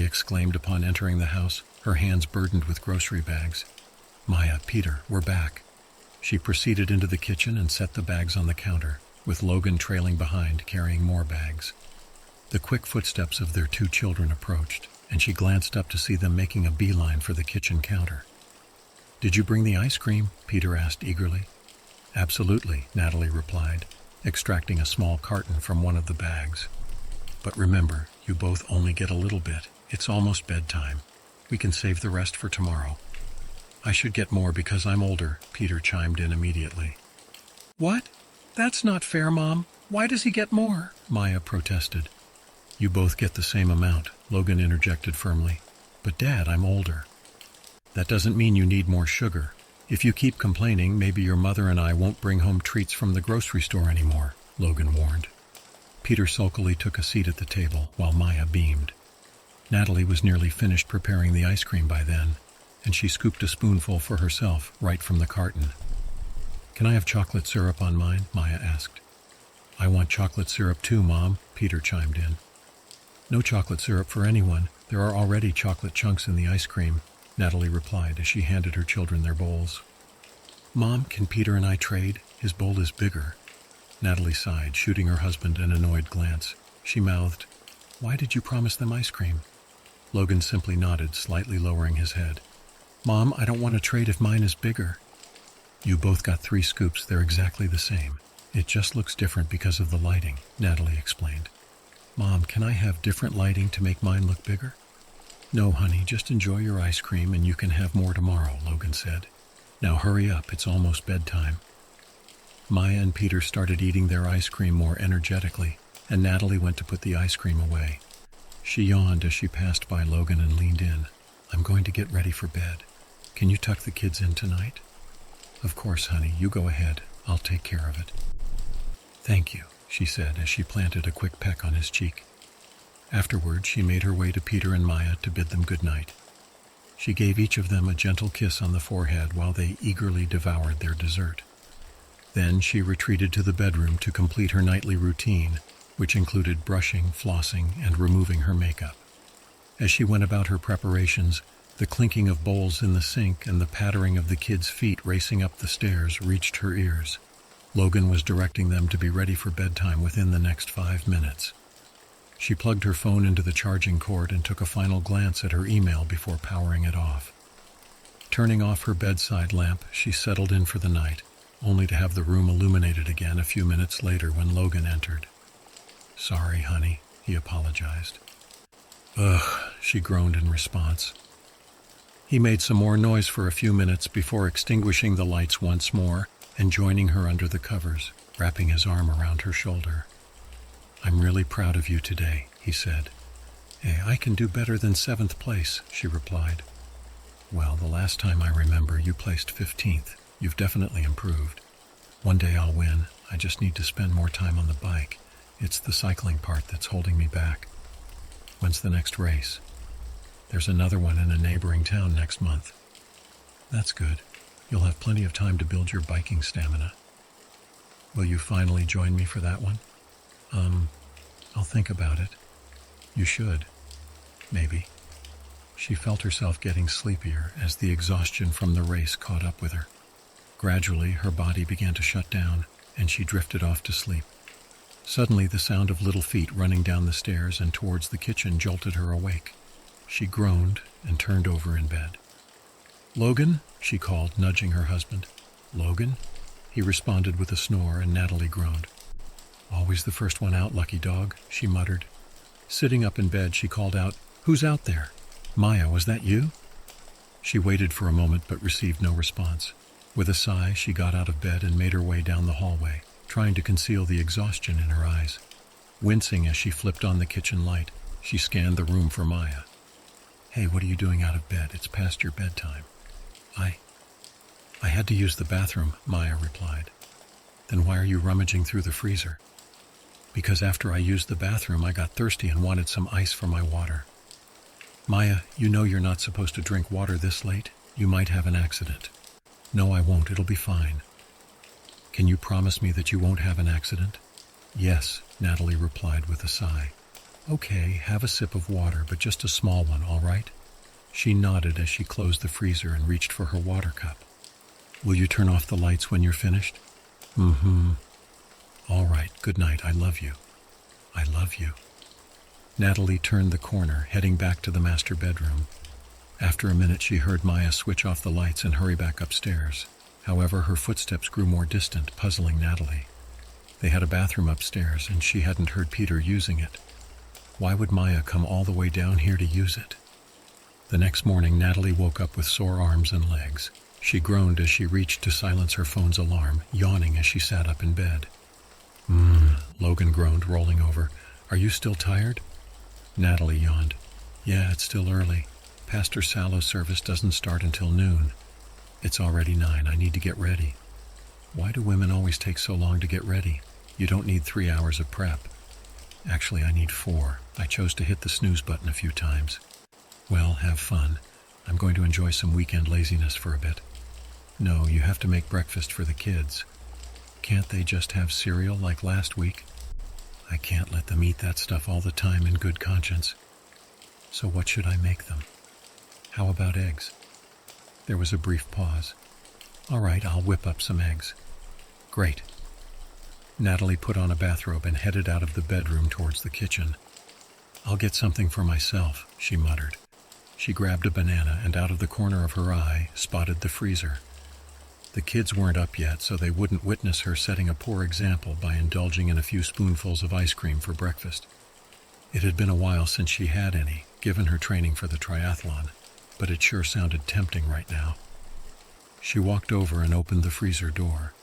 Natalie exclaimed upon entering the house, her hands burdened with grocery bags. "Maya, Peter, we're back." She proceeded into the kitchen and set the bags on the counter, with Logan trailing behind, carrying more bags. The quick footsteps of their 2 children approached, and she glanced up to see them making a beeline for the kitchen counter. "Did you bring the ice cream?" Peter asked eagerly. "Absolutely," Natalie replied, extracting a small carton from one of the bags. "But remember, you both only get a little bit. It's almost bedtime. We can save the rest for tomorrow." "I should get more because I'm older," Peter chimed in immediately. "What? That's not fair, Mom. Why does he get more?" Maya protested. "You both get the same amount," Logan interjected firmly. "But Dad, I'm older." "That doesn't mean you need more sugar. If you keep complaining, maybe your mother and I won't bring home treats from the grocery store anymore," Logan warned. Peter sulkily took a seat at the table, while Maya beamed. Natalie was nearly finished preparing the ice cream by then, and she scooped a spoonful for herself right from the carton. "Can I have chocolate syrup on mine?" Maya asked. "I want chocolate syrup too, Mom," Peter chimed in. "No chocolate syrup for anyone. There are already chocolate chunks in the ice cream," Natalie replied as she handed her children their bowls. "Mom, can Peter and I trade? His bowl is bigger." Natalie sighed, shooting her husband an annoyed glance. She mouthed, "Why did you promise them ice cream?" Logan simply nodded, slightly lowering his head. "Mom, I don't want to trade if mine is bigger." "You both got 3 scoops. They're exactly the same. It just looks different because of the lighting," Natalie explained. "Mom, can I have different lighting to make mine look bigger?" "No, honey, just enjoy your ice cream and you can have more tomorrow," Logan said. "Now hurry up, it's almost bedtime." Maya and Peter started eating their ice cream more energetically, and Natalie went to put the ice cream away. She yawned as she passed by Logan and leaned in. "I'm going to get ready for bed. Can you tuck the kids in tonight?" "Of course, honey, you go ahead. I'll take care of it." "Thank you," she said as she planted a quick peck on his cheek. Afterward, she made her way to Peter and Maya to bid them good night. She gave each of them a gentle kiss on the forehead while they eagerly devoured their dessert. Then she retreated to the bedroom to complete her nightly routine, which included brushing, flossing, and removing her makeup. As she went about her preparations, the clinking of bowls in the sink and the pattering of the kids' feet racing up the stairs reached her ears. Logan was directing them to be ready for bedtime within the next 5 minutes. She plugged her phone into the charging cord and took a final glance at her email before powering it off. Turning off her bedside lamp, she settled in for the night, only to have the room illuminated again a few minutes later when Logan entered. "Sorry, honey," he apologized. "Ugh," she groaned in response. He made some more noise for a few minutes before extinguishing the lights once more and joining her under the covers, wrapping his arm around her shoulder. "I'm really proud of you today," he said. I can do better than 7th place," she replied. "Well, the last time I remember, you placed 15th. You've definitely improved. One day I'll win. I just need to spend more time on the bike. It's the cycling part that's holding me back." "When's the next race?" "There's another one in a neighboring town next month." "That's good. You'll have plenty of time to build your biking stamina." "Will you finally join me for that one?" I'll think about it." "You should. Maybe." She felt herself getting sleepier as the exhaustion from the race caught up with her. Gradually, her body began to shut down, and she drifted off to sleep. Suddenly, the sound of little feet running down the stairs and towards the kitchen jolted her awake. She groaned and turned over in bed. "Logan?" she called, nudging her husband. "Logan?" He responded with a snore, and Natalie groaned. "Always the first one out, lucky dog," she muttered. Sitting up in bed, she called out, "Who's out there? Maya, was that you?" She waited for a moment but received no response. With a sigh, she got out of bed and made her way down the hallway, trying to conceal the exhaustion in her eyes. Wincing as she flipped on the kitchen light, she scanned the room for Maya. "Hey, what are you doing out of bed? It's past your bedtime." I had to use the bathroom," Maya replied. "Then why are you rummaging through the freezer?" "Because after I used the bathroom, I got thirsty and wanted some ice for my water." "Maya, you know you're not supposed to drink water this late. You might have an accident." "No, I won't. It'll be fine." "Can you promise me that you won't have an accident?" "Yes," Natalie replied with a sigh. Okay, have a sip of water, but just a small one, all right? She nodded as she closed the freezer and reached for her water cup. Will you turn off the lights when you're finished? Mm-hmm. All right, good night, I love you. I love you. Natalie turned the corner, heading back to the master bedroom. After a minute, she heard Maya switch off the lights and hurry back upstairs. However, her footsteps grew more distant, puzzling Natalie. They had a bathroom upstairs, and she hadn't heard Peter using it. Why would Maya come all the way down here to use it? The next morning, Natalie woke up with sore arms and legs. She groaned as she reached to silence her phone's alarm, yawning as she sat up in bed. Logan groaned, rolling over. Are you still tired? Natalie yawned. Yeah, it's still early. Pastor Sallow's service doesn't start until noon. It's already 9. I need to get ready. Why do women always take so long to get ready? You don't need 3 hours of prep. Actually, I need 4. I chose to hit the snooze button a few times. Well, have fun. I'm going to enjoy some weekend laziness for a bit. No, you have to make breakfast for the kids. Can't they just have cereal like last week? I can't let them eat that stuff all the time in good conscience. So what should I make them? How about eggs? There was a brief pause. All right, I'll whip up some eggs. Great. Natalie put on a bathrobe and headed out of the bedroom towards the kitchen. I'll get something for myself, she muttered. She grabbed a banana and out of the corner of her eye spotted the freezer. The kids weren't up yet, so they wouldn't witness her setting a poor example by indulging in a few spoonfuls of ice cream for breakfast. It had been a while since she had any, given her training for the triathlon, but it sure sounded tempting right now. She walked over and opened the freezer door.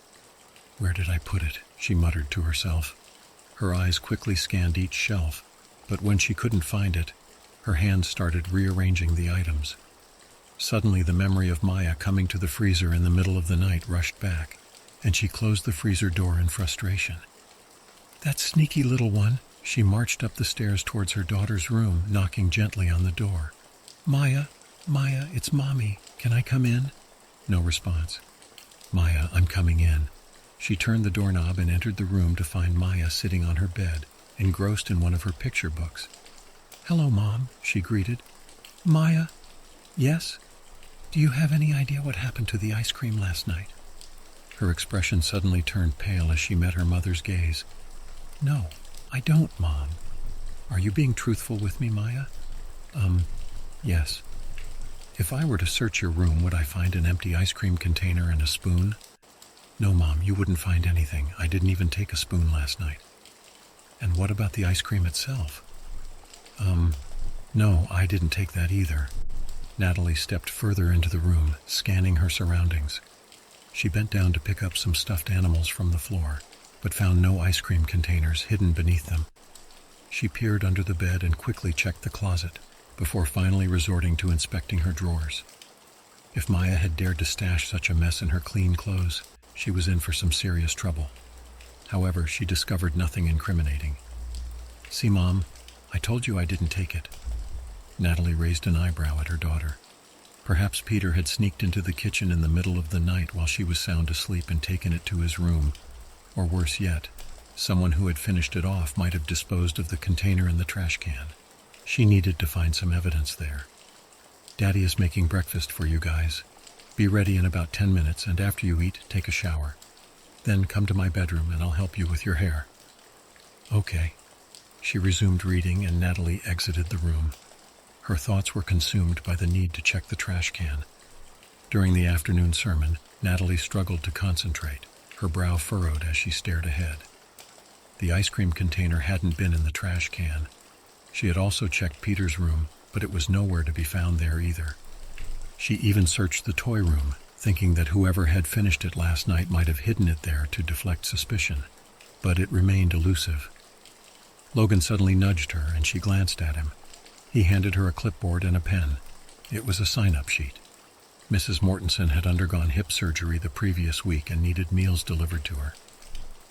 Where did I put it? She muttered to herself. Her eyes quickly scanned each shelf, but when she couldn't find it, her hands started rearranging the items. Suddenly, the memory of Maya coming to the freezer in the middle of the night rushed back, and she closed the freezer door in frustration. That sneaky little one! She marched up the stairs towards her daughter's room, knocking gently on the door. Maya, it's Mommy. Can I come in? No response. Maya, I'm coming in. She turned the doorknob and entered the room to find Maya sitting on her bed, engrossed in one of her picture books. Hello, Mom, she greeted. Maya? Yes? Do you have any idea what happened to the ice cream last night? Her expression suddenly turned pale as she met her mother's gaze. No, I don't, Mom. Are you being truthful with me, Maya? Yes. If I were to search your room, would I find an empty ice cream container and a spoon? No, Mom, you wouldn't find anything. I didn't even take a spoon last night. And what about the ice cream itself? No, I didn't take that either. Natalie stepped further into the room, scanning her surroundings. She bent down to pick up some stuffed animals from the floor, but found no ice cream containers hidden beneath them. She peered under the bed and quickly checked the closet, before finally resorting to inspecting her drawers. If Maya had dared to stash such a mess in her clean clothes, she was in for some serious trouble. However, she discovered nothing incriminating. See, Mom, I told you I didn't take it. Natalie raised an eyebrow at her daughter. Perhaps Peter had sneaked into the kitchen in the middle of the night while she was sound asleep and taken it to his room. Or worse yet, someone who had finished it off might have disposed of the container in the trash can. She needed to find some evidence there. Daddy is making breakfast for you guys. Be ready in about 10 minutes, and after you eat, take a shower. Then come to my bedroom and I'll help you with your hair. Okay. She resumed reading and Natalie exited the room. Her thoughts were consumed by the need to check the trash can. During the afternoon sermon, Natalie struggled to concentrate, her brow furrowed as she stared ahead. The ice cream container hadn't been in the trash can. She had also checked Peter's room, but it was nowhere to be found there either. She even searched the toy room, thinking that whoever had finished it last night might have hidden it there to deflect suspicion, but it remained elusive. Logan suddenly nudged her, and she glanced at him. He handed her a clipboard and a pen. It was a sign-up sheet. Mrs. Mortensen had undergone hip surgery the previous week and needed meals delivered to her.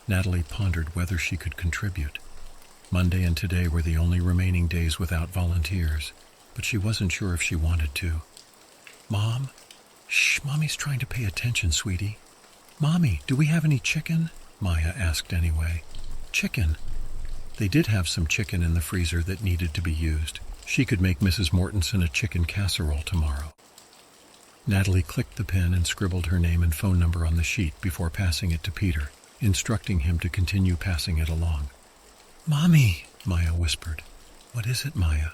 Natalie pondered whether she could contribute. Monday and today were the only remaining days without volunteers, but she wasn't sure if she wanted to. Mom? Shh, Mommy's trying to pay attention, sweetie. Mommy, do we have any chicken? Maya asked anyway. Chicken? They did have some chicken in the freezer that needed to be used. She could make Mrs. Mortensen a chicken casserole tomorrow. Natalie clicked the pen and scribbled her name and phone number on the sheet before passing it to Peter, instructing him to continue passing it along. "Mommy," Maya whispered. "What is it, Maya?"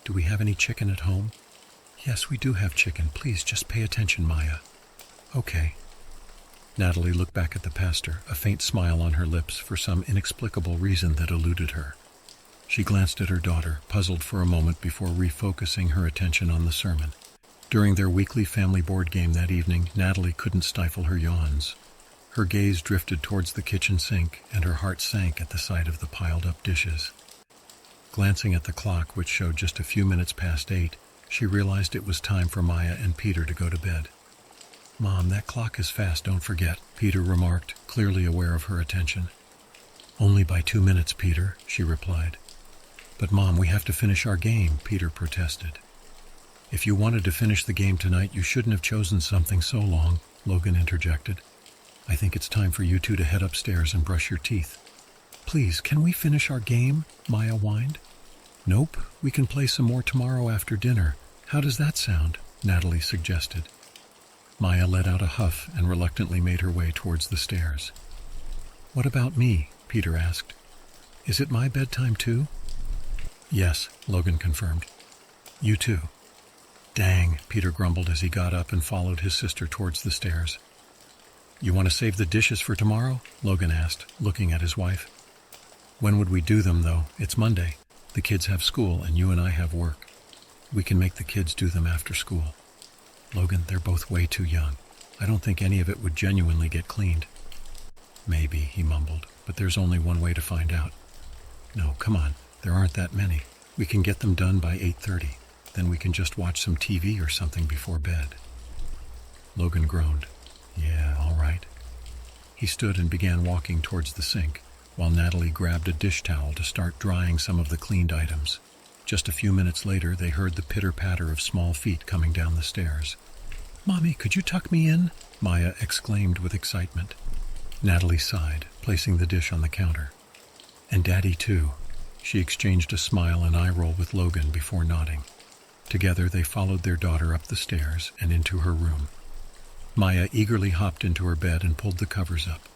"Do we have any chicken at home?" "Yes, we do have chicken. Please just pay attention, Maya." "Okay." Natalie looked back at the pastor, a faint smile on her lips for some inexplicable reason that eluded her. She glanced at her daughter, puzzled for a moment before refocusing her attention on the sermon. During their weekly family board game that evening, Natalie couldn't stifle her yawns. Her gaze drifted towards the kitchen sink, and her heart sank at the sight of the piled-up dishes. Glancing at the clock, which showed just a few minutes past 8, she realized it was time for Maya and Peter to go to bed. "Mom, that clock is fast, don't forget," Peter remarked, clearly aware of her attention. "Only by 2 minutes, Peter," she replied. "But Mom, we have to finish our game," Peter protested. "If you wanted to finish the game tonight, you shouldn't have chosen something so long," Logan interjected. "I think it's time for you two to head upstairs and brush your teeth." "Please, can we finish our game?" Maya whined. "Nope, we can play some more tomorrow after dinner. How does that sound?" Natalie suggested. Maya let out a huff and reluctantly made her way towards the stairs. "What about me?" Peter asked. "Is it my bedtime too?" "Yes," Logan confirmed. "You too." "Dang," Peter grumbled as he got up and followed his sister towards the stairs. "You want to save the dishes for tomorrow?" Logan asked, looking at his wife. "When would we do them, though? It's Monday. The kids have school and you and I have work. We can make the kids do them after school." "Logan, they're both way too young. I don't think any of it would genuinely get cleaned." "Maybe," he mumbled, "but there's only one way to find out." "No, come on. There aren't that many. We can get them done by 8:30. Then we can just watch some TV or something before bed." Logan groaned. "Yeah, all right." He stood and began walking towards the sink, while Natalie grabbed a dish towel to start drying some of the cleaned items. Just a few minutes later, they heard the pitter-patter of small feet coming down the stairs. "Mommy, could you tuck me in?" Maya exclaimed with excitement. Natalie sighed, placing the dish on the counter. "And Daddy, too." She exchanged a smile and eye roll with Logan before nodding. Together, they followed their daughter up the stairs and into her room. Maya eagerly hopped into her bed and pulled the covers up.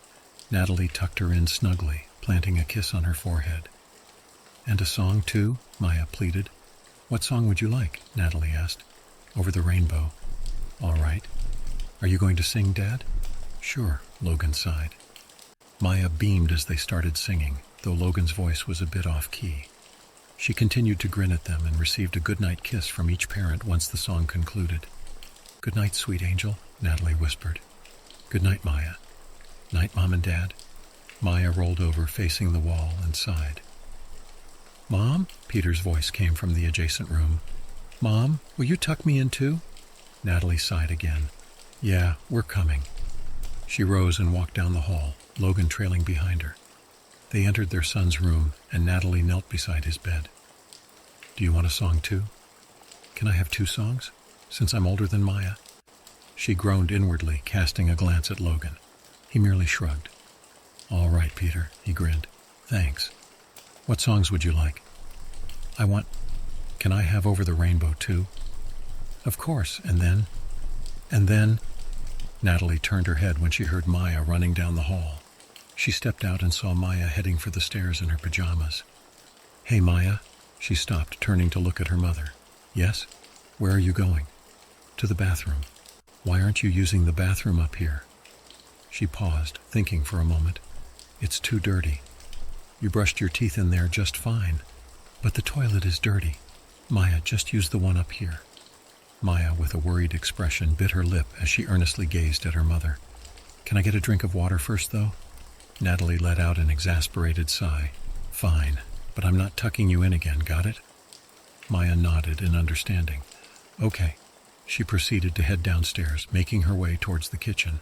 Natalie tucked her in snugly, planting a kiss on her forehead. "And a song, too?" Maya pleaded. "What song would you like?" Natalie asked. "Over the Rainbow." "All right. Are you going to sing, Dad?" "Sure," Logan sighed. Maya beamed as they started singing, though Logan's voice was a bit off-key. She continued to grin at them and received a goodnight kiss from each parent once the song concluded. "Good night, sweet angel," Natalie whispered. "Good night, Maya." "Night, Mom and Dad." Maya rolled over, facing the wall, and sighed. "Mom?" Peter's voice came from the adjacent room. "Mom, will you tuck me in too?" Natalie sighed again. "Yeah, we're coming." She rose and walked down the hall, Logan trailing behind her. They entered their son's room, and Natalie knelt beside his bed. "Do you want a song too?" "Can I have 2 songs, since I'm older than Maya?" She groaned inwardly, casting a glance at Logan. He merely shrugged. "All right, Peter," he grinned. "Thanks. What songs would you like?" Can I have Over the Rainbow too?" "Of course, and then..." Natalie turned her head when she heard Maya running down the hall. She stepped out and saw Maya heading for the stairs in her pajamas. "Hey, Maya." She stopped, turning to look at her mother. "Yes? Where are you going?" "To the bathroom." "Why aren't you using the bathroom up here?" She paused, thinking for a moment. "It's too dirty." "You brushed your teeth in there just fine." "But the toilet is dirty." "Maya, just use the one up here." Maya, with a worried expression, bit her lip as she earnestly gazed at her mother. "Can I get a drink of water first, though?" Natalie let out an exasperated sigh. "Fine, but I'm not tucking you in again, got it?" Maya nodded in understanding. "Okay." She proceeded to head downstairs, making her way towards the kitchen.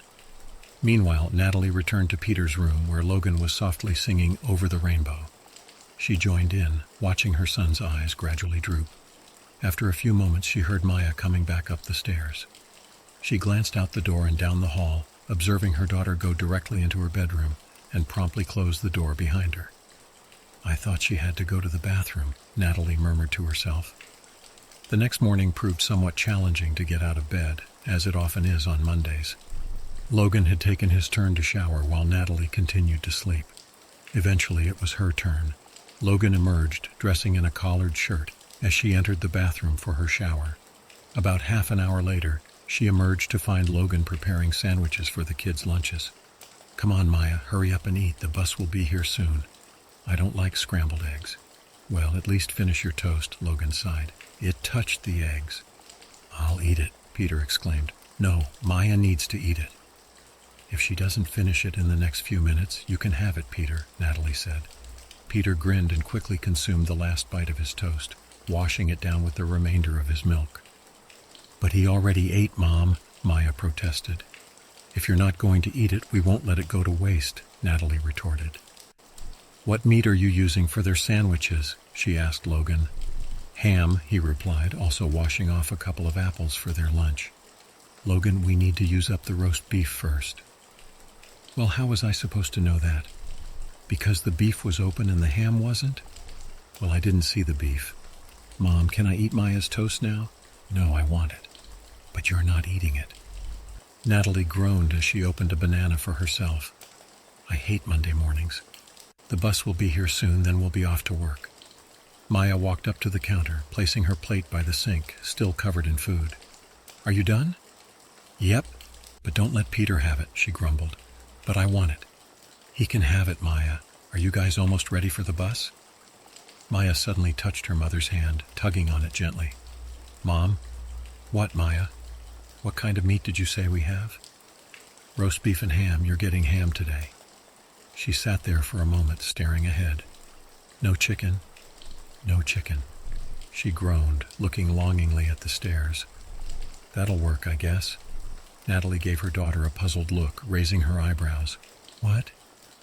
Meanwhile, Natalie returned to Peter's room, where Logan was softly singing Over the Rainbow. She joined in, watching her son's eyes gradually droop. After a few moments, she heard Maya coming back up the stairs. She glanced out the door and down the hall, observing her daughter go directly into her bedroom, and promptly closed the door behind her. I thought she had to go to the bathroom, Natalie murmured to herself. The next morning proved somewhat challenging to get out of bed, as it often is on Mondays. Logan had taken his turn to shower while Natalie continued to sleep. Eventually it was her turn. Logan emerged, dressing in a collared shirt, as she entered the bathroom for her shower. About half an hour later, she emerged to find Logan preparing sandwiches for the kids' lunches. "Come on, Maya, hurry up and eat. The bus will be here soon." "I don't like scrambled eggs." "Well, at least finish your toast," Logan sighed. "It touched the eggs." "I'll eat it," Peter exclaimed. "No, Maya needs to eat it." "If she doesn't finish it in the next few minutes, you can have it, Peter," Natalie said. Peter grinned and quickly consumed the last bite of his toast, washing it down with the remainder of his milk. "But he already ate, Mom," Maya protested. "If you're not going to eat it, we won't let it go to waste," Natalie retorted. "What meat are you using for their sandwiches?" she asked Logan. "Ham," he replied, also washing off a couple of apples for their lunch. "Logan, we need to use up the roast beef first." "Well, how was I supposed to know that? Because the beef was open and the ham wasn't?" "Well, I didn't see the beef." "Mom, can I eat Maya's toast now?" "No, I want it." "But you're not eating it." Natalie groaned as she opened a banana for herself. "I hate Monday mornings. The bus will be here soon, then we'll be off to work." Maya walked up to the counter, placing her plate by the sink, still covered in food. "Are you done?" "Yep, but don't let Peter have it," she grumbled. "But I want it." "He can have it, Maya. Are you guys almost ready for the bus?" Maya suddenly touched her mother's hand, tugging on it gently. "Mom?" "What, Maya? What kind of meat did you say we have?" "Roast beef and ham. You're getting ham today." She sat there for a moment, staring ahead. "No chicken?" "No chicken." She groaned, looking longingly at the stairs. "That'll work, I guess." Natalie gave her daughter a puzzled look, raising her eyebrows. "What?"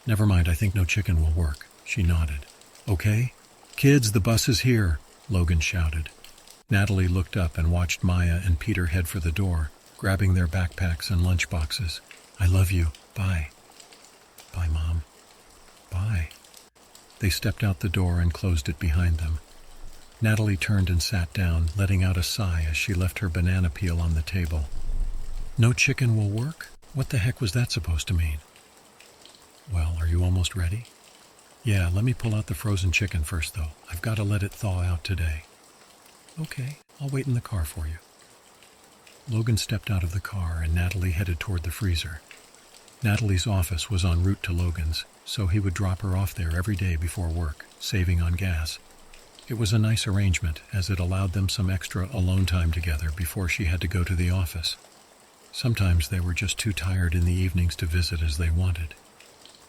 "Never mind, I think no chicken will work." She nodded. "Okay? Kids, the bus is here," Logan shouted. Natalie looked up and watched Maya and Peter head for the door, grabbing their backpacks and lunchboxes. "I love you. Bye." "Bye, Mom." "Bye." They stepped out the door and closed it behind them. Natalie turned and sat down, letting out a sigh as she left her banana peel on the table. "No chicken will work? What the heck was that supposed to mean?" "Well, are you almost ready?" "Yeah, let me pull out the frozen chicken first, though. I've got to let it thaw out today." "Okay, I'll wait in the car for you." Logan stepped out of the car and Natalie headed toward the freezer. Natalie's office was en route to Logan's, so he would drop her off there every day before work, saving on gas. It was a nice arrangement, as it allowed them some extra alone time together before she had to go to the office. Sometimes they were just too tired in the evenings to visit as they wanted.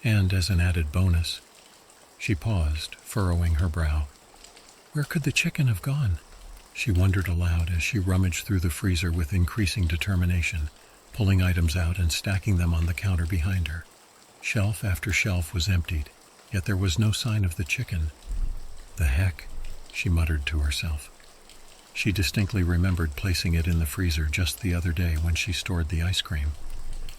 And as an added bonus, she paused, furrowing her brow. Where could the chicken have gone? She wondered aloud as she rummaged through the freezer with increasing determination, pulling items out and stacking them on the counter behind her. Shelf after shelf was emptied, yet there was no sign of the chicken. "The heck," she muttered to herself. She distinctly remembered placing it in the freezer just the other day when she stored the ice cream.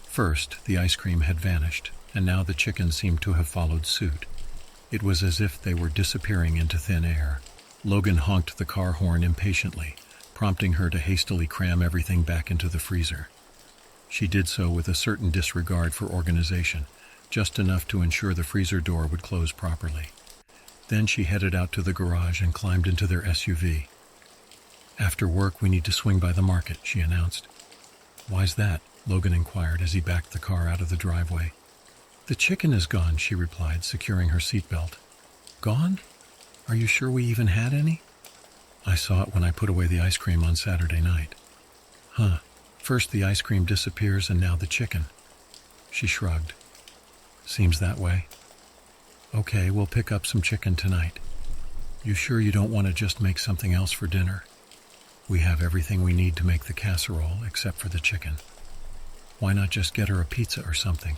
First, the ice cream had vanished, and now the chicken seemed to have followed suit. It was as if they were disappearing into thin air. Logan honked the car horn impatiently, prompting her to hastily cram everything back into the freezer. She did so with a certain disregard for organization, just enough to ensure the freezer door would close properly. Then she headed out to the garage and climbed into their SUV. "After work, we need to swing by the market," she announced. "Why's that?" Logan inquired as he backed the car out of the driveway. "The chicken is gone," she replied, securing her seatbelt. "Gone? Are you sure we even had any?" "I saw it when I put away the ice cream on Saturday night." "Huh. First the ice cream disappears and now the chicken." She shrugged. "Seems that way." "Okay, we'll pick up some chicken tonight." "You sure you don't want to just make something else for dinner?" "We have everything we need to make the casserole except for the chicken." "Why not just get her a pizza or something?"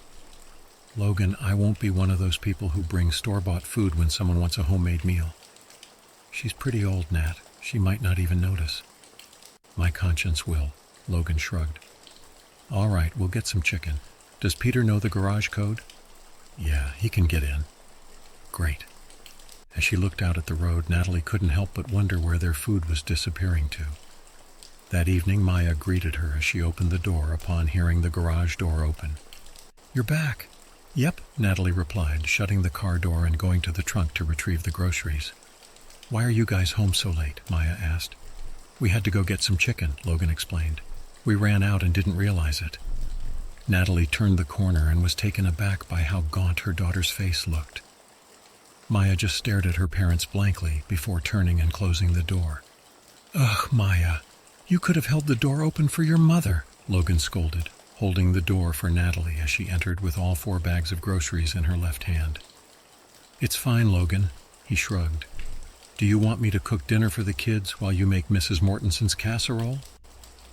"Logan, I won't be one of those people who bring store-bought food when someone wants a homemade meal." "She's pretty old, Nat. She might not even notice." "My conscience will," Logan shrugged. "All right, we'll get some chicken. Does Peter know the garage code?" "Yeah, he can get in." "Great." As she looked out at the road, Natalie couldn't help but wonder where their food was disappearing to. That evening, Maya greeted her as she opened the door upon hearing the garage door open. "You're back." "Yep," Natalie replied, shutting the car door and going to the trunk to retrieve the groceries. "Why are you guys home so late?" Maya asked. "We had to go get some chicken," Logan explained. "We ran out and didn't realize it." Natalie turned the corner and was taken aback by how gaunt her daughter's face looked. Maya just stared at her parents blankly before turning and closing the door. "Ugh, Maya, you could have held the door open for your mother," Logan scolded, holding the door for Natalie as she entered with all 4 bags of groceries in her left hand. "It's fine, Logan," he shrugged. "Do you want me to cook dinner for the kids while you make Mrs. Mortenson's casserole?"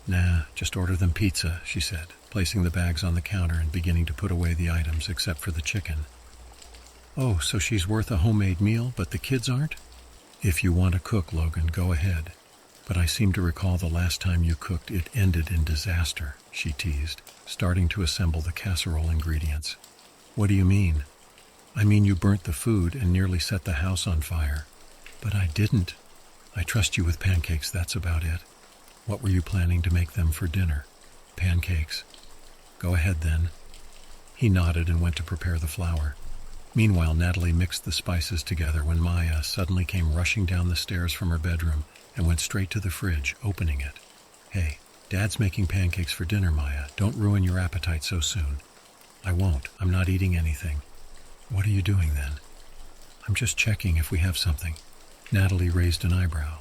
"Nah, just order them pizza," she said, placing the bags on the counter and beginning to put away the items except for the chicken. "Oh, so she's worth a homemade meal, but the kids aren't?" "If you want to cook, Logan, go ahead. But I seem to recall the last time you cooked it ended in disaster," she teased, starting to assemble the casserole ingredients. "What do you mean?" "I mean you burnt the food and nearly set the house on fire." "But I didn't. I trust you with pancakes, that's about it." "What were you planning to make them for dinner?" "Pancakes." "Go ahead then." He nodded and went to prepare the flour. Meanwhile, Natalie mixed the spices together when Maya suddenly came rushing down the stairs from her bedroom and went straight to the fridge, opening it. "Hey, Dad's making pancakes for dinner, Maya. Don't ruin your appetite so soon." "I won't. I'm not eating anything." "What are you doing then?" "I'm just checking if we have something." Natalie raised an eyebrow.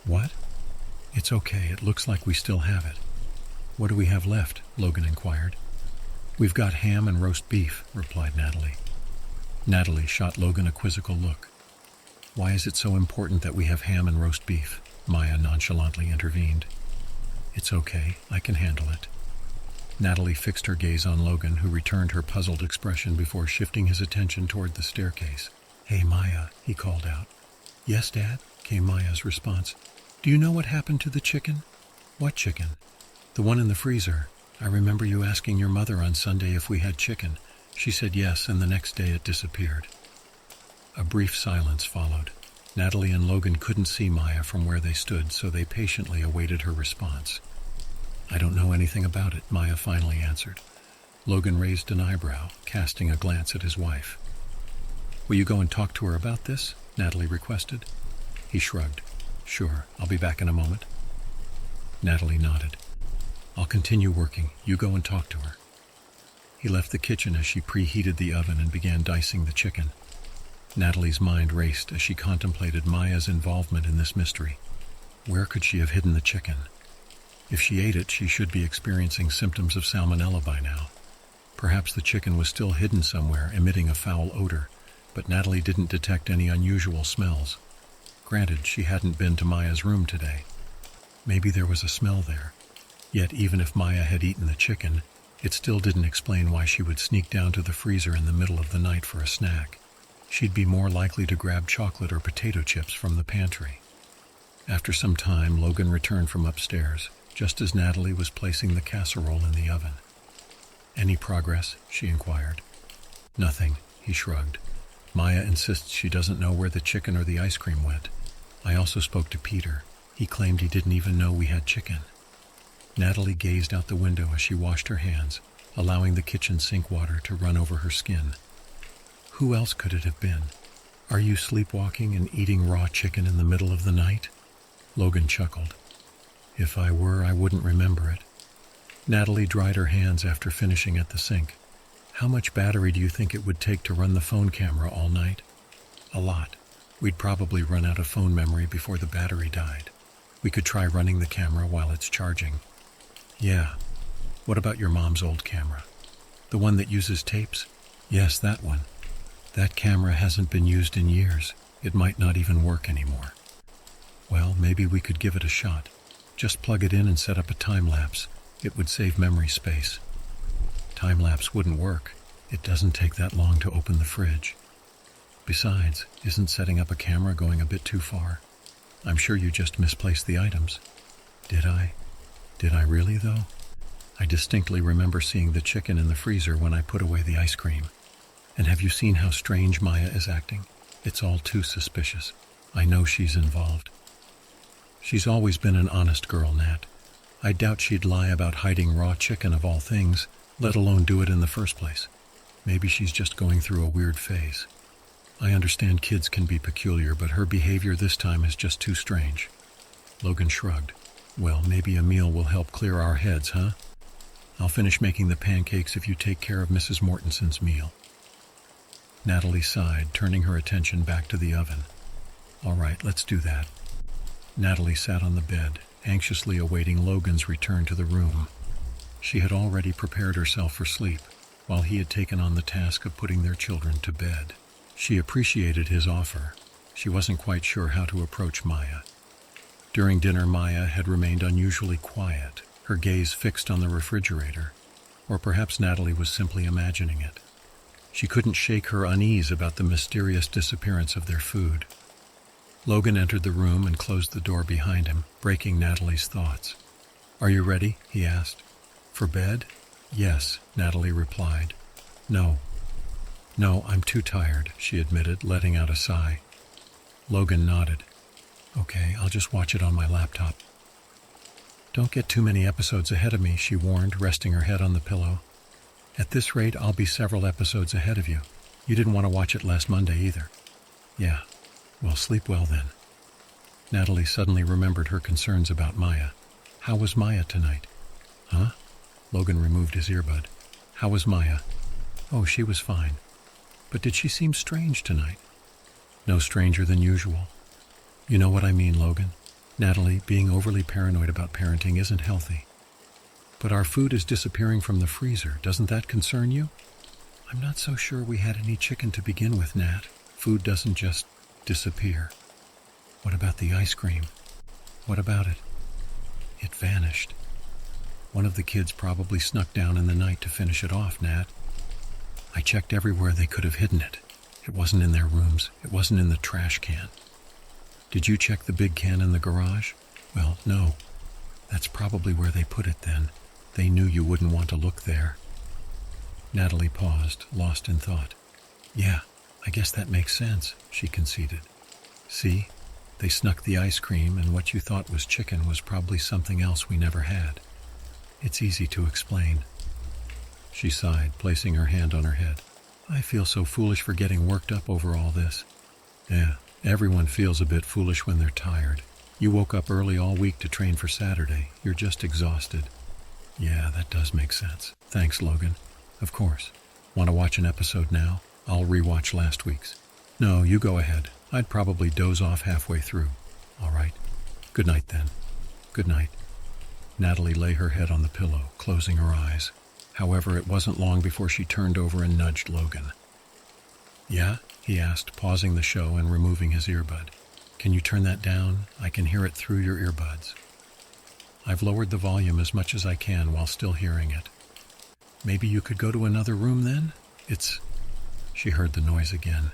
"What?" "It's okay. It looks like we still have it." "What do we have left?" Logan inquired. "We've got ham and roast beef," replied Natalie. Natalie shot Logan a quizzical look. "Why is it so important that we have ham and roast beef?" Maya nonchalantly intervened. "It's okay. I can handle it." Natalie fixed her gaze on Logan, who returned her puzzled expression before shifting his attention toward the staircase. "Hey, Maya," he called out. "Yes, Dad," came Maya's response. "Do you know what happened to the chicken?" "What chicken?" "The one in the freezer. I remember you asking your mother on Sunday if we had chicken. She said yes, and the next day it disappeared." A brief silence followed. Natalie and Logan couldn't see Maya from where they stood, so they patiently awaited her response. "I don't know anything about it," Maya finally answered. Logan raised an eyebrow, casting a glance at his wife. "Will you go and talk to her about this?" Natalie requested. He shrugged. "Sure, I'll be back in a moment." Natalie nodded. "I'll continue working. You go and talk to her." He left the kitchen as she preheated the oven and began dicing the chicken. Natalie's mind raced as she contemplated Maya's involvement in this mystery. Where could she have hidden the chicken? If she ate it, she should be experiencing symptoms of salmonella by now. Perhaps the chicken was still hidden somewhere, emitting a foul odor, but Natalie didn't detect any unusual smells. Granted, she hadn't been to Maya's room today. Maybe there was a smell there. Yet even if Maya had eaten the chicken, it still didn't explain why she would sneak down to the freezer in the middle of the night for a snack. She'd be more likely to grab chocolate or potato chips from the pantry. After some time, Logan returned from upstairs, just as Natalie was placing the casserole in the oven. "Any progress?" she inquired. "Nothing," he shrugged. "Maya insists she doesn't know where the chicken or the ice cream went. I also spoke to Peter. He claimed he didn't even know we had chicken." Natalie gazed out the window as she washed her hands, allowing the kitchen sink water to run over her skin. Who else could it have been? "Are you sleepwalking and eating raw chicken in the middle of the night?" Logan chuckled. "If I were, I wouldn't remember it." Natalie dried her hands after finishing at the sink. "How much battery do you think it would take to run the phone camera all night?" "A lot. We'd probably run out of phone memory before the battery died. We could try running the camera while it's charging." "Yeah. What about your mom's old camera? The one that uses tapes?" "Yes, that one. That camera hasn't been used in years. It might not even work anymore." "Well, maybe we could give it a shot. Just plug it in and set up a time-lapse. It would save memory space." "Time-lapse wouldn't work. It doesn't take that long to open the fridge. Besides, isn't setting up a camera going a bit too far? I'm sure you just misplaced the items." "Did I? Did I really, though? I distinctly remember seeing the chicken in the freezer when I put away the ice cream. And have you seen how strange Maya is acting? It's all too suspicious. I know she's involved. She's always been an honest girl, Nat. I doubt she'd lie about hiding raw chicken of all things, let alone do it in the first place. Maybe she's just going through a weird phase. I understand kids can be peculiar, but her behavior this time is just too strange. Logan shrugged. Well, maybe a meal will help clear our heads, huh? I'll finish making the pancakes if you take care of Mrs. Mortenson's meal. Natalie sighed, turning her attention back to the oven. All right, let's do that. Natalie sat on the bed, anxiously awaiting Logan's return to the room. She had already prepared herself for sleep, while he had taken on the task of putting their children to bed. She appreciated his offer. She wasn't quite sure how to approach Maya. During dinner, Maya had remained unusually quiet, her gaze fixed on the refrigerator. Or perhaps Natalie was simply imagining it. She couldn't shake her unease about the mysterious disappearance of their food. Logan entered the room and closed the door behind him, breaking Natalie's thoughts. Are you ready? He asked. For bed? Yes, Natalie replied. No, I'm too tired, she admitted, letting out a sigh. Logan nodded. Okay, I'll just watch it on my laptop. Don't get too many episodes ahead of me, she warned, resting her head on the pillow. At this rate, I'll be several episodes ahead of you. You didn't want to watch it last Monday either. Yeah, well, sleep well then. Natalie suddenly remembered her concerns about Maya. How was Maya tonight? Huh? Logan removed his earbud. How was Maya? Oh, she was fine. But did she seem strange tonight? No stranger than usual. You know what I mean, Logan. Natalie, being overly paranoid about parenting isn't healthy. But our food is disappearing from the freezer. Doesn't that concern you? I'm not so sure we had any chicken to begin with, Nat. Food doesn't just disappear. What about the ice cream? What about it? It vanished. One of the kids probably snuck down in the night to finish it off, Nat. I checked everywhere they could have hidden it. It wasn't in their rooms. It wasn't in the trash can. Did you check the big can in the garage? Well, no. That's probably where they put it then. They knew you wouldn't want to look there. Natalie paused, lost in thought. Yeah, I guess that makes sense, she conceded. See? They snuck the ice cream, and what you thought was chicken was probably something else we never had. It's easy to explain. She sighed, placing her hand on her head. I feel so foolish for getting worked up over all this. Yeah, everyone feels a bit foolish when they're tired. You woke up early all week to train for Saturday. You're just exhausted. Yeah, that does make sense. Thanks, Logan. Of course. Want to watch an episode now? I'll rewatch last week's. No, you go ahead. I'd probably doze off halfway through. All right. Good night, then. Good night. Natalie lay her head on the pillow, closing her eyes. However, it wasn't long before she turned over and nudged Logan. Yeah? He asked, pausing the show and removing his earbud. Can you turn that down? I can hear it through your earbuds. I've lowered the volume as much as I can while still hearing it. Maybe you could go to another room then? She heard the noise again,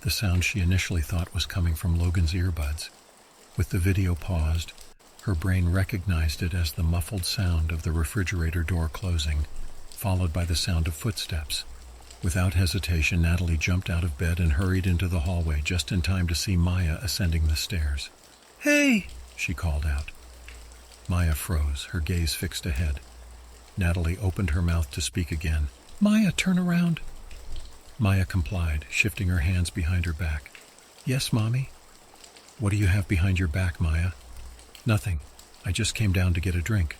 the sound she initially thought was coming from Logan's earbuds. With the video paused, her brain recognized it as the muffled sound of the refrigerator door closing, followed by the sound of footsteps. Without hesitation, Natalie jumped out of bed and hurried into the hallway just in time to see Maya ascending the stairs. Hey! She called out. Maya froze, her gaze fixed ahead. Natalie opened her mouth to speak again. Maya, turn around. Maya complied, shifting her hands behind her back. Yes, Mommy? What do you have behind your back, Maya? Nothing. I just came down to get a drink.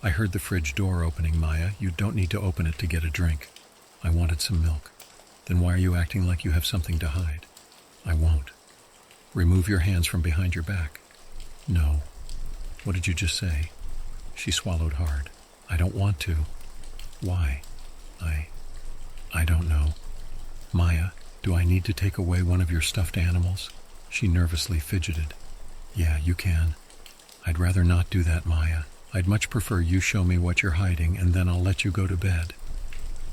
I heard the fridge door opening, Maya. You don't need to open it to get a drink. I wanted some milk. Then why are you acting like you have something to hide? I won't. Remove your hands from behind your back. No. What did you just say? She swallowed hard. I don't want to. Why? I don't know. Maya, do I need to take away one of your stuffed animals? She nervously fidgeted. Yeah, you can. I'd rather not do that, Maya. I'd much prefer you show me what you're hiding, and then I'll let you go to bed.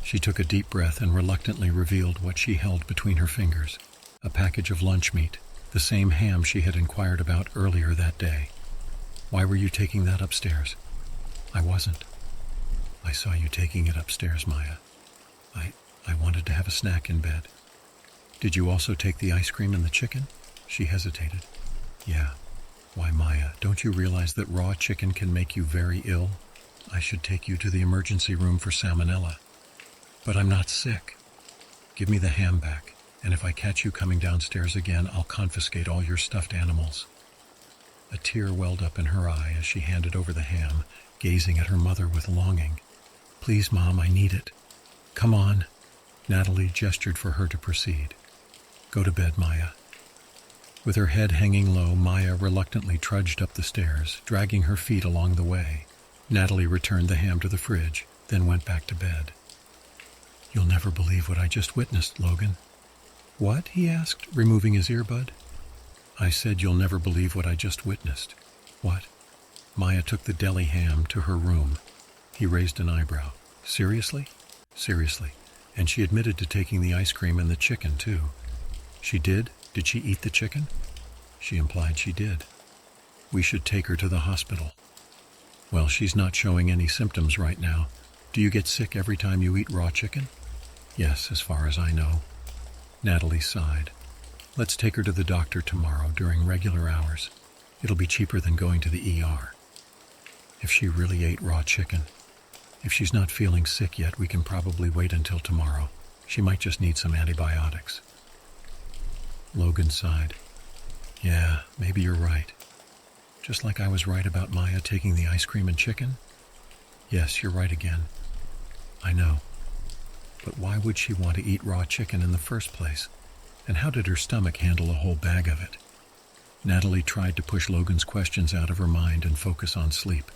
She took a deep breath and reluctantly revealed what she held between her fingers. A package of lunch meat, the same ham she had inquired about earlier that day. Why were you taking that upstairs? I wasn't. I saw you taking it upstairs, Maya. I wanted to have a snack in bed. Did you also take the ice cream and the chicken? She hesitated. Yeah. Why, Maya, don't you realize that raw chicken can make you very ill? I should take you to the emergency room for salmonella. But I'm not sick. Give me the ham back, and if I catch you coming downstairs again, I'll confiscate all your stuffed animals. A tear welled up in her eye as she handed over the ham, gazing at her mother with longing. Please, Mom, I need it. Come on. Natalie gestured for her to proceed. Go to bed, Maya. With her head hanging low, Maya reluctantly trudged up the stairs, dragging her feet along the way. Natalie returned the ham to the fridge, then went back to bed. You'll never believe what I just witnessed, Logan. What? He asked, removing his earbud. I said you'll never believe what I just witnessed. What? Maya took the deli ham to her room. He raised an eyebrow. Seriously? Seriously. And she admitted to taking the ice cream and the chicken, too. She did? Did she eat the chicken? She implied she did. We should take her to the hospital. Well, she's not showing any symptoms right now. Do you get sick every time you eat raw chicken? Yes, as far as I know. Natalie sighed. Let's take her to the doctor tomorrow during regular hours. It'll be cheaper than going to the ER. If she really ate raw chicken. If she's not feeling sick yet, we can probably wait until tomorrow. She might just need some antibiotics. Logan sighed. Yeah, maybe you're right. Just like I was right about Maya taking the ice cream and chicken? Yes, you're right again. I know. But why would she want to eat raw chicken in the first place? And how did her stomach handle a whole bag of it? Natalie tried to push Logan's questions out of her mind and focus on sleep.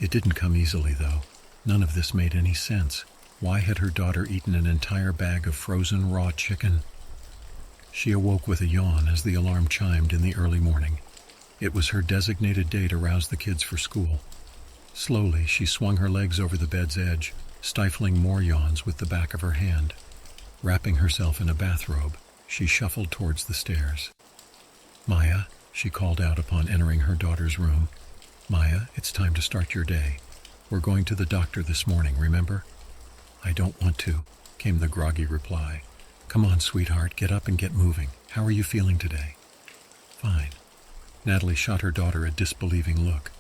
It didn't come easily, though. None of this made any sense. Why had her daughter eaten an entire bag of frozen raw chicken? She awoke with a yawn as the alarm chimed in the early morning. It was her designated day to rouse the kids for school. Slowly, she swung her legs over the bed's edge, stifling more yawns with the back of her hand. Wrapping herself in a bathrobe, she shuffled towards the stairs. Maya, she called out upon entering her daughter's room. Maya, it's time to start your day. We're going to the doctor this morning, remember? I don't want to, came the groggy reply. Come on, sweetheart, get up and get moving. How are you feeling today? Fine. Natalie shot her daughter a disbelieving look.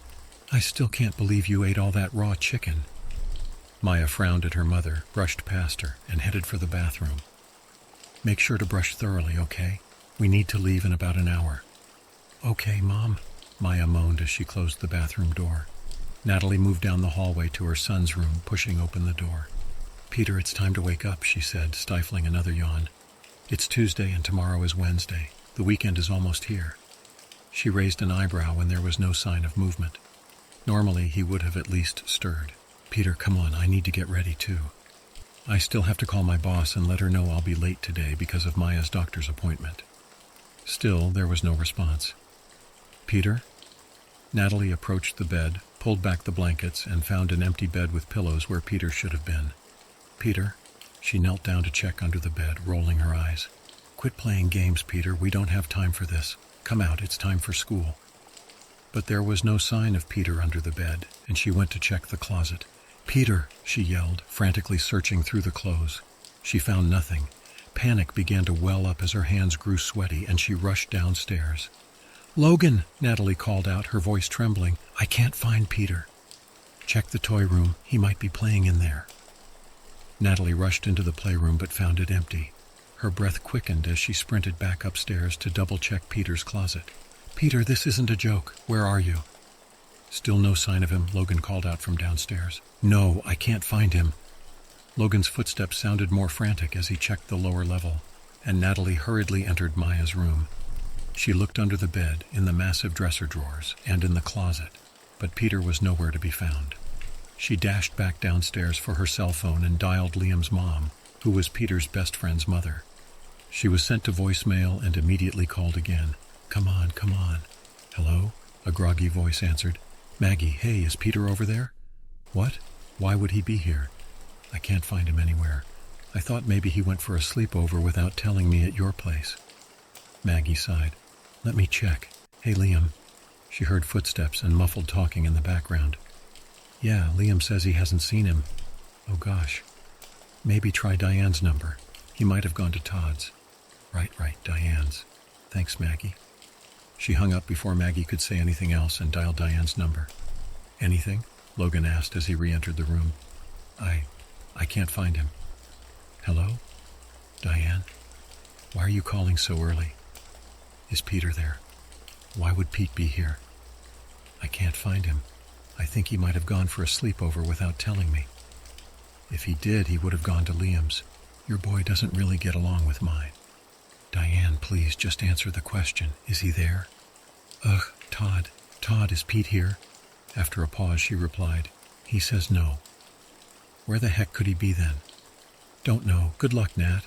I still can't believe you ate all that raw chicken. Maya frowned at her mother, brushed past her, and headed for the bathroom. Make sure to brush thoroughly, okay? We need to leave in about an hour. Okay, Mom, Maya moaned as she closed the bathroom door. Natalie moved down the hallway to her son's room, pushing open the door. Peter, it's time to wake up, she said, stifling another yawn. It's Tuesday and tomorrow is Wednesday. The weekend is almost here. She raised an eyebrow when there was no sign of movement. Normally, he would have at least stirred. Peter, come on, I need to get ready too. I still have to call my boss and let her know I'll be late today because of Maya's doctor's appointment. Still, there was no response. Peter? Natalie approached the bed, pulled back the blankets, and found an empty bed with pillows where Peter should have been. Peter? She knelt down to check under the bed, rolling her eyes. Quit playing games, Peter. We don't have time for this. Come out, it's time for school. But there was no sign of Peter under the bed, and she went to check the closet. Peter, she yelled, frantically searching through the clothes. She found nothing. Panic began to well up as her hands grew sweaty, and she rushed downstairs. Logan, Natalie called out, her voice trembling. I can't find Peter. Check the toy room. He might be playing in there. Natalie rushed into the playroom but found it empty. Her breath quickened as she sprinted back upstairs to double-check Peter's closet. Peter, this isn't a joke. Where are you? Still no sign of him, Logan called out from downstairs. No, I can't find him. Logan's footsteps sounded more frantic as he checked the lower level, and Natalie hurriedly entered Maya's room. She looked under the bed, in the massive dresser drawers, and in the closet, but Peter was nowhere to be found. She dashed back downstairs for her cell phone and dialed Liam's mom, who was Peter's best friend's mother. She was sent to voicemail and immediately called again. Come on, come on. Hello? A groggy voice answered. Maggie, hey, is Peter over there? What? Why would he be here? I can't find him anywhere. I thought maybe he went for a sleepover without telling me at your place. Maggie sighed. Let me check. Hey, Liam. She heard footsteps and muffled talking in the background. Yeah, Liam says he hasn't seen him. Oh gosh. Maybe try Diane's number. He might have gone to Todd's. Right, Diane's. Thanks, Maggie. She hung up before Maggie could say anything else and dialed Diane's number. Anything? Logan asked as he re-entered the room. I can't find him. Hello? Diane? Why are you calling so early? Is Peter there? Why would Pete be here? I can't find him. I think he might have gone for a sleepover without telling me. If he did, he would have gone to Liam's. Your boy doesn't really get along with mine. Diane, please just answer the question. Is he there? Ugh, Todd, is Pete here? After a pause, she replied, He says no. Where the heck could he be then? Don't know. Good luck, Nat.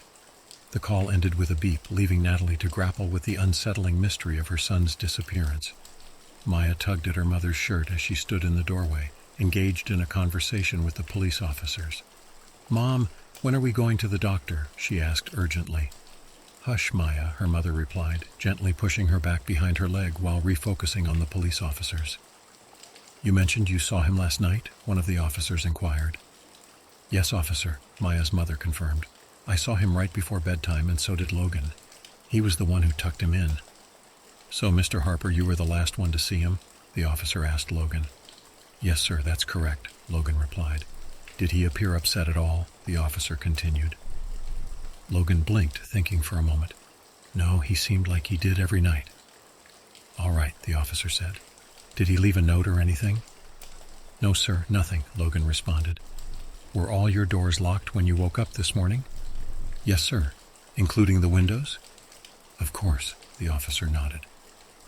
The call ended with a beep, leaving Natalie to grapple with the unsettling mystery of her son's disappearance. Maya tugged at her mother's shirt as she stood in the doorway, engaged in a conversation with the police officers. Mom, when are we going to the doctor? She asked urgently. Hush, Maya, her mother replied, gently pushing her back behind her leg while refocusing on the police officers. You mentioned you saw him last night? One of the officers inquired. Yes, officer, Maya's mother confirmed. I saw him right before bedtime, and so did Logan. He was the one who tucked him in. So, Mr. Harper, you were the last one to see him? The officer asked Logan. Yes, sir, that's correct, Logan replied. Did he appear upset at all? The officer continued. Logan blinked, thinking for a moment. No, he seemed like he did every night. All right, the officer said. Did he leave a note or anything? No, sir, nothing, Logan responded. Were all your doors locked when you woke up this morning? Yes, sir. Including the windows? Of course, the officer nodded.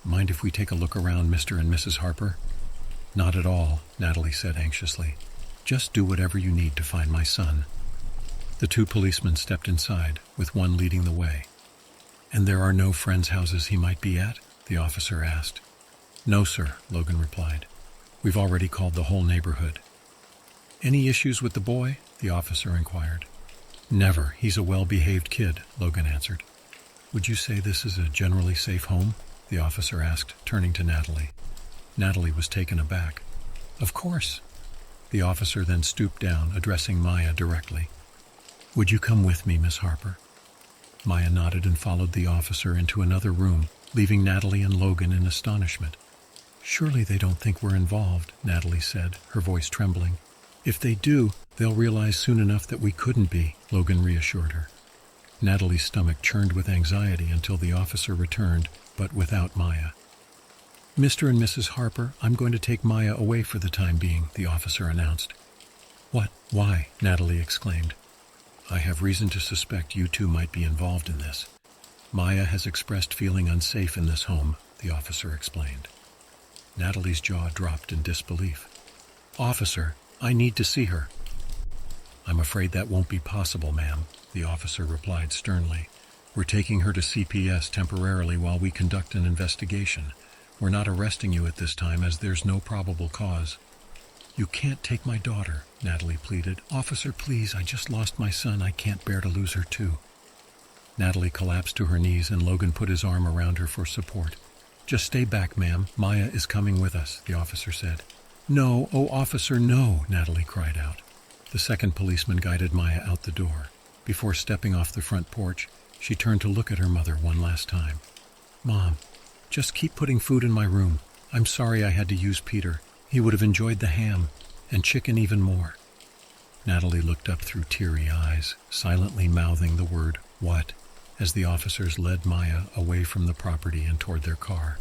Mind if we take a look around, Mr. and Mrs. Harper? Not at all, Natalie said anxiously. Just do whatever you need to find my son. The two policemen stepped inside, with one leading the way. And there are no friends' houses he might be at? The officer asked. No, sir, Logan replied. We've already called the whole neighborhood. Any issues with the boy? The officer inquired. Never. He's a well-behaved kid, Logan answered. Would you say this is a generally safe home? The officer asked, turning to Natalie. Natalie was taken aback. Of course. The officer then stooped down, addressing Maya directly. Would you come with me, Miss Harper? Maya nodded and followed the officer into another room, leaving Natalie and Logan in astonishment. Surely they don't think we're involved, Natalie said, her voice trembling. If they do, they'll realize soon enough that we couldn't be, Logan reassured her. Natalie's stomach churned with anxiety until the officer returned, but without Maya. Mr. and Mrs. Harper, I'm going to take Maya away for the time being, the officer announced. What? Why? Natalie exclaimed. I have reason to suspect you two might be involved in this. Maya has expressed feeling unsafe in this home, the officer explained. Natalie's jaw dropped in disbelief. Officer, I need to see her. I'm afraid that won't be possible, ma'am, the officer replied sternly. We're taking her to CPS temporarily while we conduct an investigation. We're not arresting you at this time as there's no probable cause. You can't take my daughter, Natalie pleaded. Officer, please, I just lost my son. I can't bear to lose her too. Natalie collapsed to her knees and Logan put his arm around her for support. Just stay back, ma'am. Maya is coming with us, the officer said. No, oh, officer, no, Natalie cried out. The second policeman guided Maya out the door. Before stepping off the front porch, she turned to look at her mother one last time. Mom, just keep putting food in my room. I'm sorry I had to use Peter. He would have enjoyed the ham, and chicken even more. Natalie looked up through teary eyes, silently mouthing the word, what, as the officers led Maya away from the property and toward their car.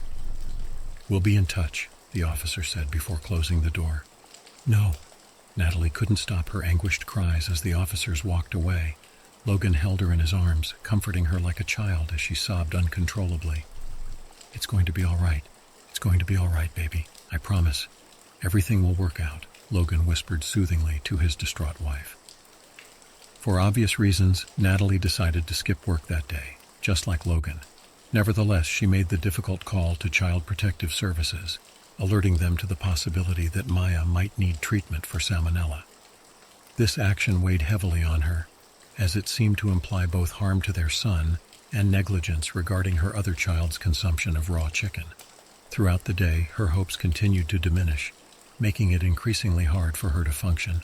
We'll be in touch, the officer said before closing the door. No. Natalie couldn't stop her anguished cries as the officers walked away. Logan held her in his arms, comforting her like a child as she sobbed uncontrollably. It's going to be all right. It's going to be all right, baby. I promise. Everything will work out, Logan whispered soothingly to his distraught wife. For obvious reasons, Natalie decided to skip work that day, just like Logan. Nevertheless, she made the difficult call to Child Protective Services, alerting them to the possibility that Maya might need treatment for salmonella. This action weighed heavily on her, as it seemed to imply both harm to their son and negligence regarding her other child's consumption of raw chicken. Throughout the day, her hopes continued to diminish, making it increasingly hard for her to function.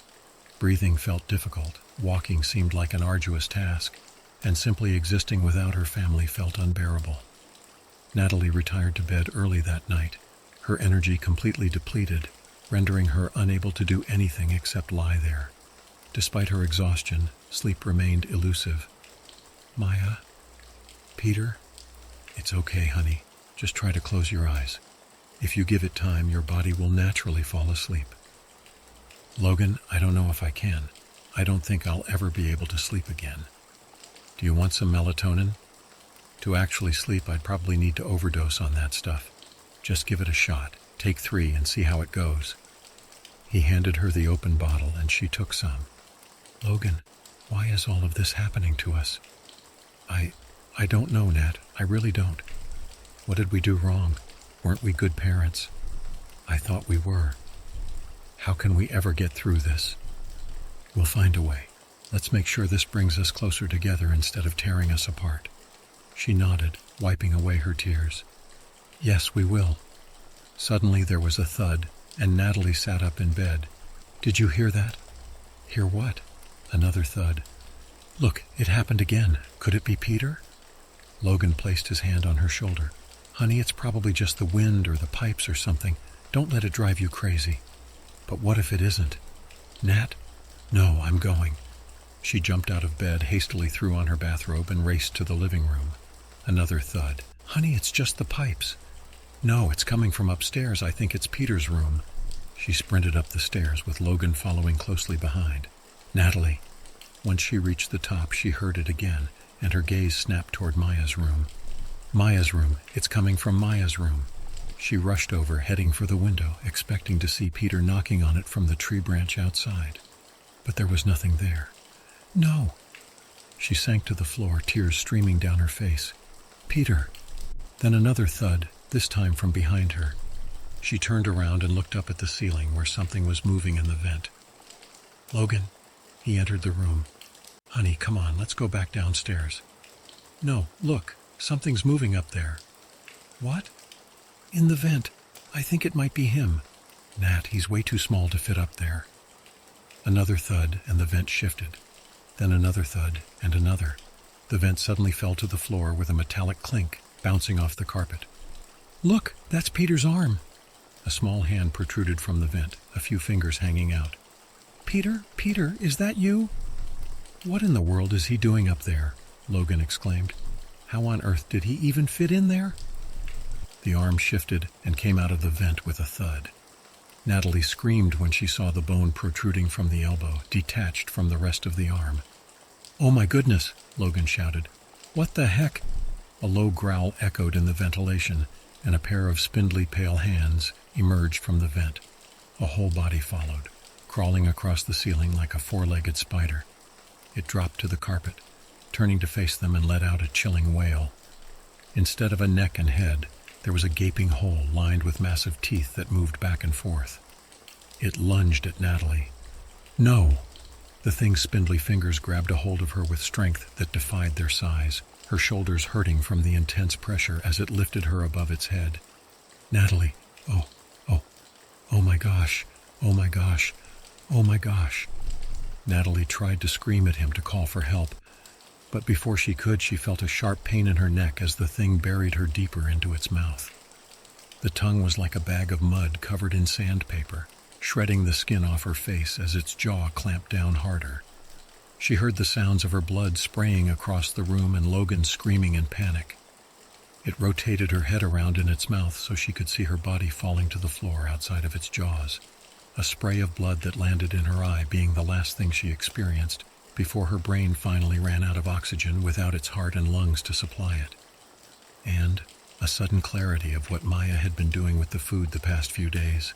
Breathing felt difficult, walking seemed like an arduous task, and simply existing without her family felt unbearable. Natalie retired to bed early that night, her energy completely depleted, rendering her unable to do anything except lie there. Despite her exhaustion, sleep remained elusive. Maya? Peter? It's okay, honey. Just try to close your eyes. If you give it time, your body will naturally fall asleep. Logan, I don't know if I can. I don't think I'll ever be able to sleep again. Do you want some melatonin? To actually sleep, I'd probably need to overdose on that stuff. Just give it a shot. Take 3 and see how it goes. He handed her the open bottle and she took some. Logan, why is all of this happening to us? I don't know, Nat. I really don't. What did we do wrong? Weren't we good parents? I thought we were. How can we ever get through this? We'll find a way. Let's make sure this brings us closer together instead of tearing us apart. She nodded, wiping away her tears. Yes, we will. Suddenly there was a thud, and Natalie sat up in bed. Did you hear that? Hear what? Another thud. Look, it happened again. Could it be Peter? Logan placed his hand on her shoulder. Honey, it's probably just the wind or the pipes or something. Don't let it drive you crazy. But what if it isn't? Nat? No, I'm going. She jumped out of bed, hastily threw on her bathrobe, and raced to the living room. Another thud. Honey, it's just the pipes. No, it's coming from upstairs. I think it's Peter's room. She sprinted up the stairs, with Logan following closely behind. Natalie. Once she reached the top, she heard it again, and her gaze snapped toward Maya's room. Maya's room. It's coming from Maya's room. She rushed over, heading for the window, expecting to see Peter knocking on it from the tree branch outside. But there was nothing there. No! She sank to the floor, tears streaming down her face. Peter! Then another thud, this time from behind her. She turned around and looked up at the ceiling where something was moving in the vent. Logan. He entered the room. Honey, come on, let's go back downstairs. No, look, something's moving up there. What? In the vent. I think it might be him. Nat, he's way too small to fit up there. Another thud, and the vent shifted. Then another thud, and another. The vent suddenly fell to the floor with a metallic clink, bouncing off the carpet. Look, that's Peter's arm. A small hand protruded from the vent, a few fingers hanging out. Peter, is that you? What in the world is he doing up there? Logan exclaimed. How on earth did he even fit in there? The arm shifted and came out of the vent with a thud. Natalie screamed when she saw the bone protruding from the elbow, detached from the rest of the arm. Oh my goodness, Logan shouted. What the heck? A low growl echoed in the ventilation, and a pair of spindly pale hands emerged from the vent. A whole body followed, crawling across the ceiling like a four-legged spider. It dropped to the carpet, turning to face them, and let out a chilling wail. Instead of a neck and head, there was a gaping hole lined with massive teeth that moved back and forth. It lunged at Natalie. No! The thing's spindly fingers grabbed a hold of her with strength that defied their size, her shoulders hurting from the intense pressure as it lifted her above its head. Natalie! Oh my gosh! Oh my gosh! Oh my gosh! Natalie tried to scream at him to call for help, but before she could, she felt a sharp pain in her neck as the thing buried her deeper into its mouth. The tongue was like a bag of mud covered in sandpaper, shredding the skin off her face as its jaw clamped down harder. She heard the sounds of her blood spraying across the room and Logan screaming in panic. It rotated her head around in its mouth so she could see her body falling to the floor outside of its jaws, a spray of blood that landed in her eye being the last thing she experienced before her brain finally ran out of oxygen without its heart and lungs to supply it. And a sudden clarity of what Maya had been doing with the food the past few days.